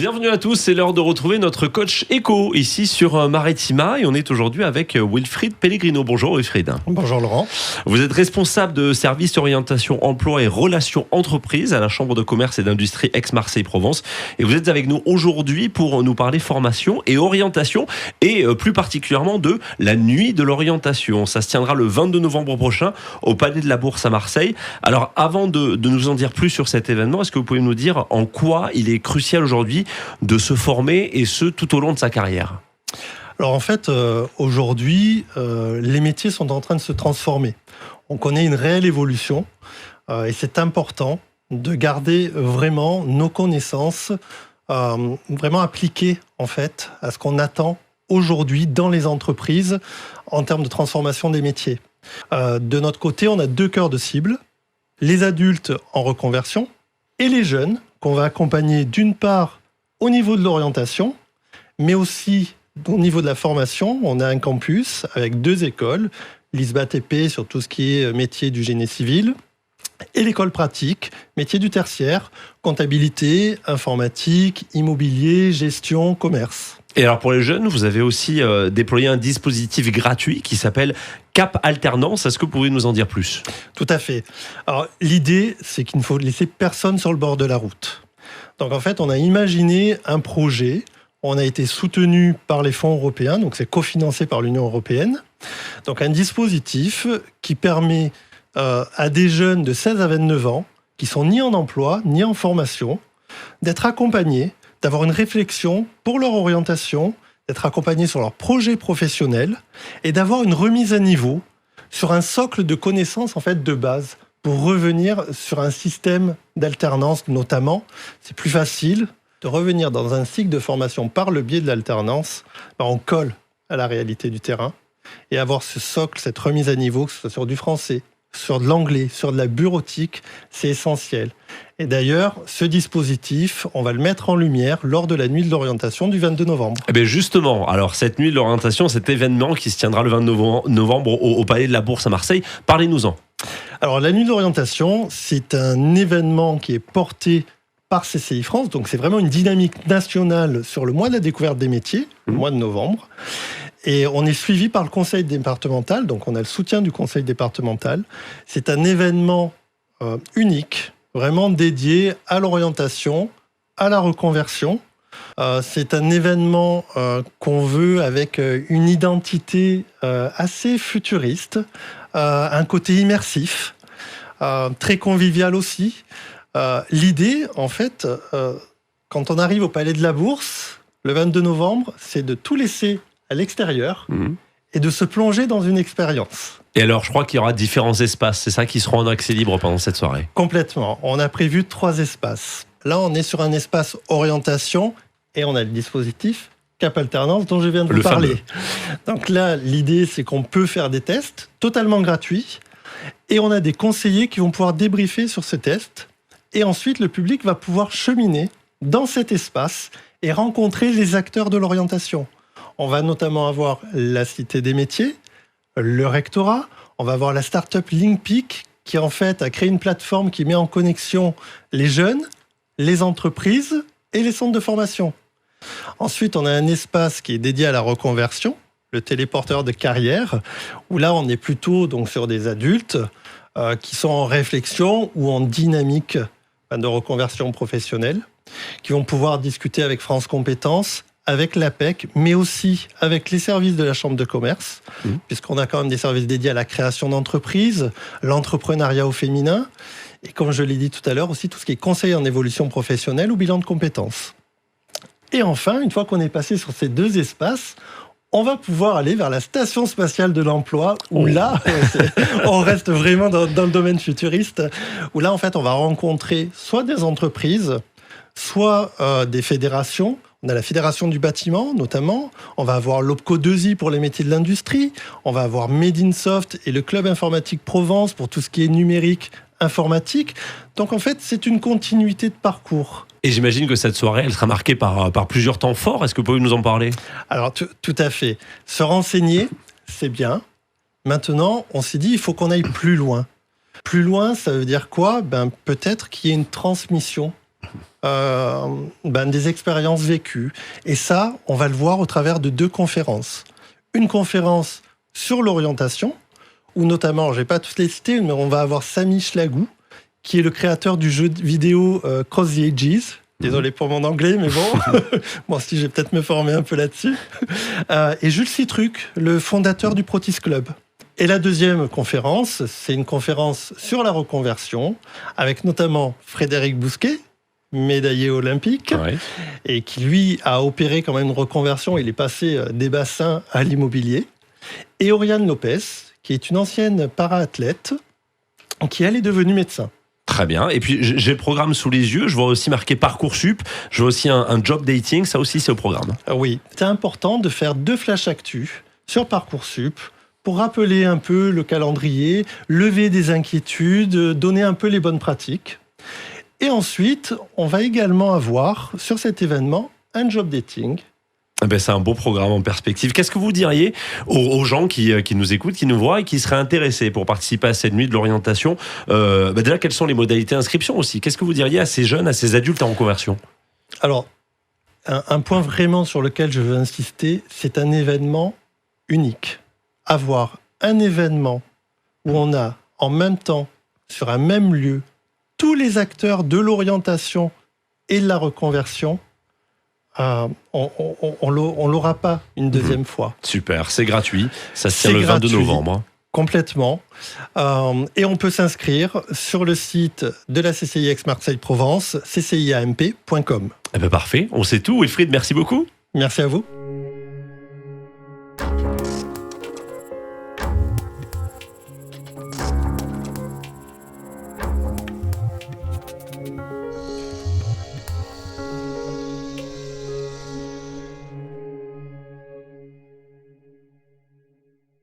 Bienvenue à tous, c'est l'heure de retrouver notre coach éco ici sur Maritima et on est aujourd'hui avec Wilfried Pellegrino. Bonjour Wilfried. Bonjour Laurent. Vous êtes responsable de service orientation emploi et relations entreprises à la Chambre de commerce et d'industrie Aix-Marseille-Provence et vous êtes avec nous aujourd'hui pour nous parler formation et orientation et plus particulièrement de la nuit de l'orientation. Ça se tiendra le 22 novembre prochain au Palais de la Bourse à Marseille. Alors avant de nous en dire plus sur cet événement, est-ce que vous pouvez nous dire en quoi il est crucial aujourd'hui de se former et ce tout au long de sa carrière? Alors en fait, aujourd'hui, les métiers sont en train de se transformer. On connaît une réelle évolution et c'est important de garder vraiment nos connaissances vraiment appliquées en fait à ce qu'on attend aujourd'hui dans les entreprises en termes de transformation des métiers. De notre côté, on a deux cœurs de cible, les adultes en reconversion et les jeunes qu'on va accompagner d'une part au niveau de l'orientation, mais aussi au niveau de la formation. On a un campus avec deux écoles, l'ISBA TP sur tout ce qui est métier du génie civil, et l'école pratique, métier du tertiaire, comptabilité, informatique, immobilier, gestion, commerce. Et alors pour les jeunes, vous avez aussi déployé un dispositif gratuit qui s'appelle Cap Alternance. Est-ce que vous pouvez nous en dire plus? Tout à fait. Alors l'idée, c'est qu'il ne faut laisser personne sur le bord de la route. Donc en fait, on a imaginé un projet, on a été soutenu par les fonds européens, donc c'est cofinancé par l'Union européenne. Donc un dispositif qui permet à des jeunes de 16 à 29 ans, qui sont ni en emploi, ni en formation, d'être accompagnés, d'avoir une réflexion pour leur orientation, d'être accompagnés sur leur projet professionnel et d'avoir une remise à niveau sur un socle de connaissances en fait de base, pour revenir sur un système d'alternance notamment. C'est plus facile de revenir dans un cycle de formation par le biais de l'alternance. On colle à la réalité du terrain et avoir ce socle, cette remise à niveau, que ce soit sur du français, sur de l'anglais, sur de la bureautique, c'est essentiel. Et d'ailleurs, ce dispositif, on va le mettre en lumière lors de la nuit de l'orientation du 22 novembre. Eh bien justement, alors cette nuit de l'orientation, cet événement qui se tiendra le 22 novembre au Palais de la Bourse à Marseille, parlez-nous-en. Alors la nuit de l'orientation, c'est un événement qui est porté par CCI France, donc c'est vraiment une dynamique nationale sur le mois de la découverte des métiers, le mois de novembre. Et on est suivi par le conseil départemental, donc on a le soutien du conseil départemental. C'est un événement unique, vraiment dédié à l'orientation, à la reconversion. C'est un événement qu'on veut avec une identité assez futuriste, un côté immersif, très convivial aussi. L'idée, en fait, quand on arrive au Palais de la Bourse, le 22 novembre, c'est de tout laisser à l'extérieur et de se plonger dans une expérience. Et alors, je crois qu'il y aura différents espaces, c'est ça qui seront en accès libre pendant cette soirée? Complètement. On a prévu 3 espaces. Là, on est sur un espace orientation et on a le dispositif Cap Alternance dont je viens de vous parler. Donc là, l'idée, c'est qu'on peut faire des tests totalement gratuits et on a des conseillers qui vont pouvoir débriefer sur ces tests et ensuite, le public va pouvoir cheminer dans cet espace et rencontrer les acteurs de l'orientation. On va notamment avoir la Cité des métiers, le rectorat, on va avoir la start-up Linkpeak qui en fait a créé une plateforme qui met en connexion les jeunes, les entreprises et les centres de formation. Ensuite, on a un espace qui est dédié à la reconversion, le téléporteur de carrière, où là, on est plutôt donc, sur des adultes qui sont en réflexion ou en dynamique de reconversion professionnelle, qui vont pouvoir discuter avec France Compétences, avec l'APEC, mais aussi avec les services de la Chambre de commerce, puisqu'on a quand même des services dédiés à la création d'entreprises, l'entrepreneuriat au féminin, et comme je l'ai dit tout à l'heure, aussi tout ce qui est conseil en évolution professionnelle ou bilan de compétences. Et enfin, une fois qu'on est passé sur ces 2 espaces, on va pouvoir aller vers la Station spatiale de l'emploi, où là, on reste vraiment dans le domaine futuriste, où là, en fait, on va rencontrer soit des entreprises, soit des fédérations. On a la Fédération du bâtiment, notamment. On va avoir l'OPCO 2i pour les métiers de l'industrie. On va avoir Made in Soft et le Club informatique Provence pour tout ce qui est numérique, informatique. Donc, en fait, c'est une continuité de parcours. Et j'imagine que cette soirée, elle sera marquée par plusieurs temps forts. Est-ce que vous pouvez nous en parler? Alors, tout à fait. Se renseigner, c'est bien. Maintenant, on s'est dit, il faut qu'on aille plus loin. Plus loin, ça veut dire quoi? Peut-être qu'il y ait une transmission des expériences vécues. Et ça, on va le voir au travers de 2 conférences. Une conférence sur l'orientation, où notamment, je ne vais pas toutes les citer, mais on va avoir Sami Schlagou, qui est le créateur du jeu vidéo Cross the Ages. Désolé pour mon anglais, mais bon, moi aussi, je vais peut-être me former un peu là-dessus. Et Jules Citruc, le fondateur du Protis Club. Et la deuxième conférence, c'est une conférence sur la reconversion, avec notamment Frédéric Bousquet, médaillé olympique, et qui, lui, a opéré quand même une reconversion. Il est passé des bassins à l'immobilier. Et Oriane Lopez, qui est une ancienne para-athlète, qui, elle, est devenue médecin. Très bien. Et puis, j'ai le programme sous les yeux. Je vois aussi marqué Parcoursup. Je vois aussi un job dating. Ça aussi, c'est au programme. Oui, c'est important de faire 2 flash actus sur Parcoursup pour rappeler un peu le calendrier, lever des inquiétudes, donner un peu les bonnes pratiques. Et ensuite, on va également avoir, sur cet événement, un job dating. C'est un beau programme en perspective. Qu'est-ce que vous diriez aux gens qui nous écoutent, qui nous voient et qui seraient intéressés pour participer à cette nuit de l'orientation ? Déjà, quelles sont les modalités d'inscription aussi ? Qu'est-ce que vous diriez à ces jeunes, à ces adultes en reconversion ? Alors, un point vraiment sur lequel je veux insister, c'est un événement unique. Avoir un événement où on a en même temps, sur un même lieu, tous les acteurs de l'orientation et de la reconversion, on l'aura pas une deuxième fois. Super, c'est gratuit. Ça se tient le 22 novembre. Complètement. Et on peut s'inscrire sur le site de la CCI Aix-Marseille-Provence, cciamp.com. Parfait, on sait tout. Wilfried, merci beaucoup. Merci à vous.